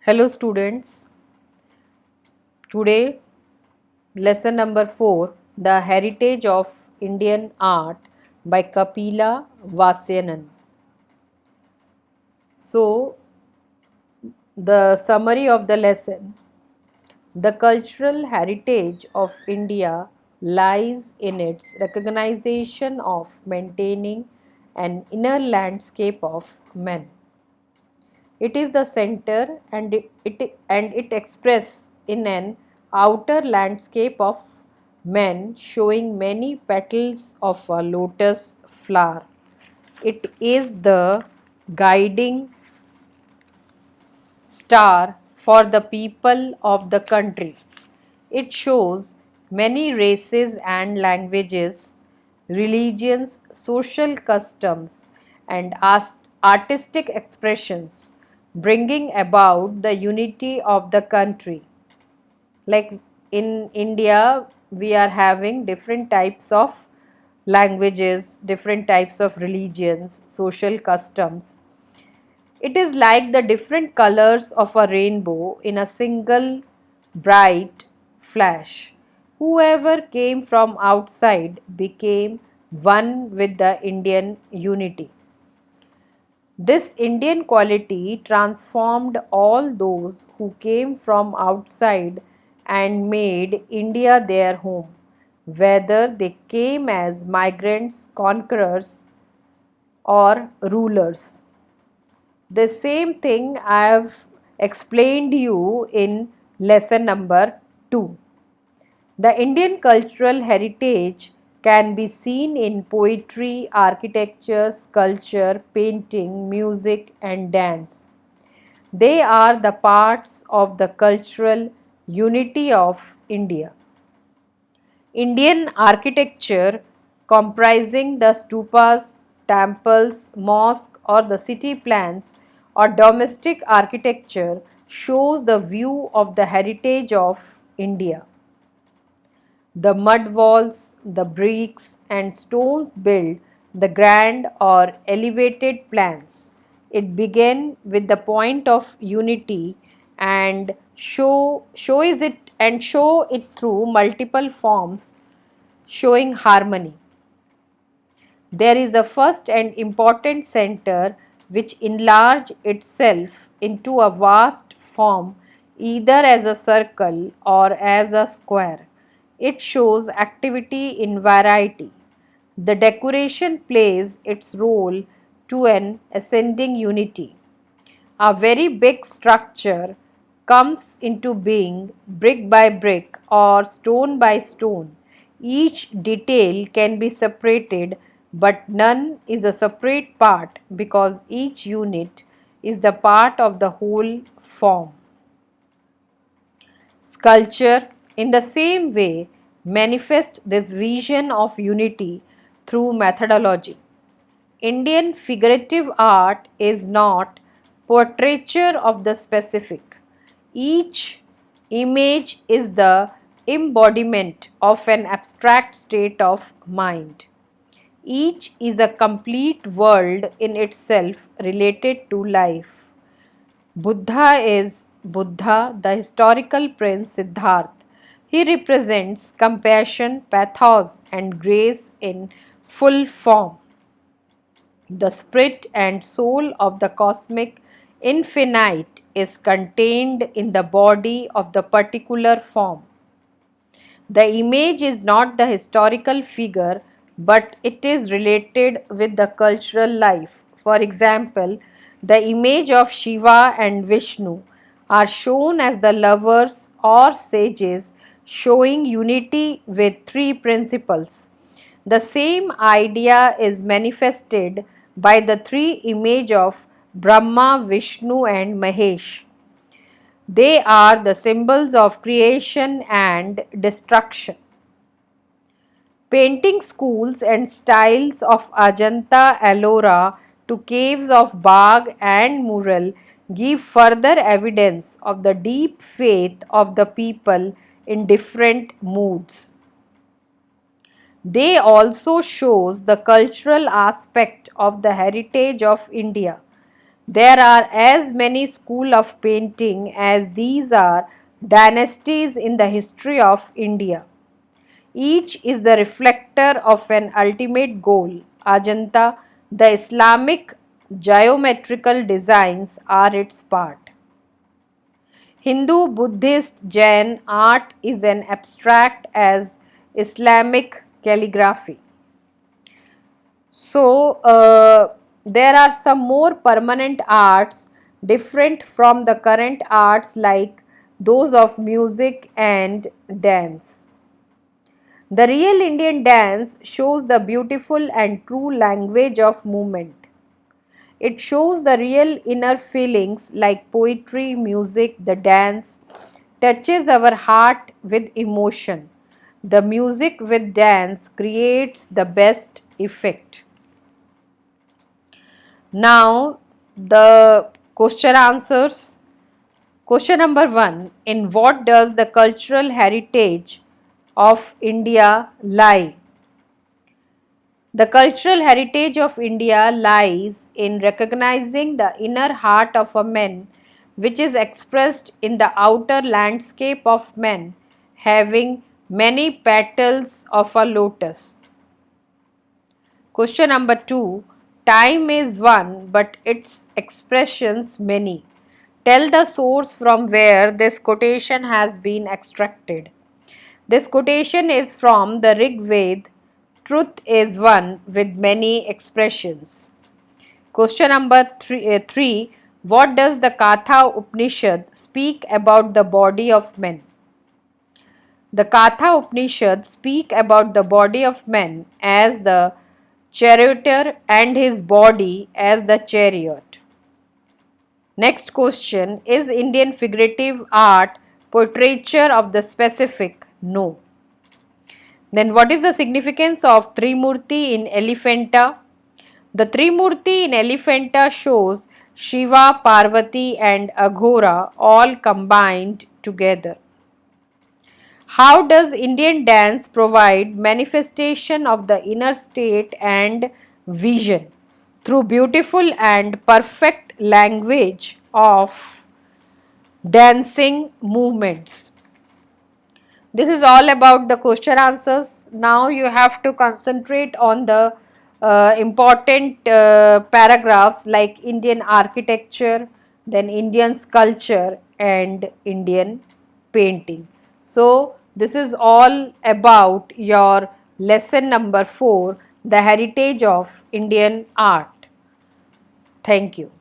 Hello students, today lesson number 4, The Heritage of Indian Art by Kapila Vasyanan. So, the summary of the lesson: the cultural heritage of India lies in its recognition of maintaining an inner landscape of men. It is the center and it expresses in an outer landscape of men showing many petals of a lotus flower. It is the guiding star for the people of the country. It shows many races and languages, religions, social customs, and artistic expressions, bringing about the unity of the country. Like in India, we are having different types of languages, different types of religions, social customs. It is like the different colors of a rainbow in a single bright flash. Whoever came from outside became one with the Indian unity. This Indian quality transformed all those who came from outside and made India their home, whether they came as migrants, conquerors, or rulers. The same thing I have explained you in lesson number 2. The Indian cultural heritage can be seen in poetry, architecture, sculpture, painting, music, and dance. They are the parts of the cultural unity of India. Indian architecture, comprising the stupas, temples, mosques, or the city plans, or domestic architecture, shows the view of the heritage of India. The mud walls, the bricks and stones build the grand or elevated plans. It began with the point of unity and show it through multiple forms showing harmony. There is a first and important center which enlarges itself into a vast form either as a circle or as a square. It shows activity in variety. The decoration plays its role to an ascending unity. A very big structure comes into being brick by brick or stone by stone. Each detail can be separated, but none is a separate part because each unit is the part of the whole form. Sculpture, in the same way, manifests this vision of unity through methodology. Indian figurative art is not portraiture of the specific. Each image is the embodiment of an abstract state of mind. Each is a complete world in itself related to life. Buddha is Buddha, the historical prince Siddhartha. He represents compassion, pathos, and grace in full form. The spirit and soul of the cosmic infinite is contained in the body of the particular form. The image is not the historical figure, but it is related with the cultural life. For example, the image of Shiva and Vishnu are shown as the lovers or sages, showing unity with three principles. The same idea is manifested by the three image of Brahma, Vishnu and Mahesh. They are the symbols of creation and destruction. Painting schools and styles of Ajanta Ellora to caves of Bagh and Mural give further evidence of the deep faith of the people in different moods. They also shows the cultural aspect of the heritage of India. There are as many schools of painting as these are dynasties in the history of India. Each is the reflector of an ultimate goal. Ajanta, the Islamic geometrical designs are its part. Hindu, Buddhist, Jain art is an abstract as Islamic calligraphy. So, there are some more permanent arts different from the current arts like those of music and dance. The real Indian dance shows the beautiful and true language of movement. It shows the real inner feelings like poetry, music, the dance touches our heart with emotion. The music with dance creates the best effect. Now, the question answers. Question number 1. In what does the cultural heritage of India lie? The cultural heritage of India lies in recognizing the inner heart of a man, which is expressed in the outer landscape of men, having many petals of a lotus. Question number 2. Time is one, but its expressions many. Tell the source from where this quotation has been extracted. This quotation is from the Rig Veda. Truth is one with many expressions. Question number 3. What does the Katha Upanishad speak about the body of men? The Katha Upanishad speak about the body of man as the charioteer and his body as the chariot. Next question. Is Indian figurative art portraiture of the specific? No. Then what is the significance of Trimurti in Elephanta? The Trimurti in Elephanta shows Shiva, Parvati and Aghora all combined together. How does Indian dance provide manifestation of the inner state and vision? Through beautiful and perfect language of dancing movements. This is all about the question answers. Now you have to concentrate on the important paragraphs like Indian architecture, then Indian sculpture and Indian painting. So this is all about your lesson number 4, the heritage of Indian art. Thank you.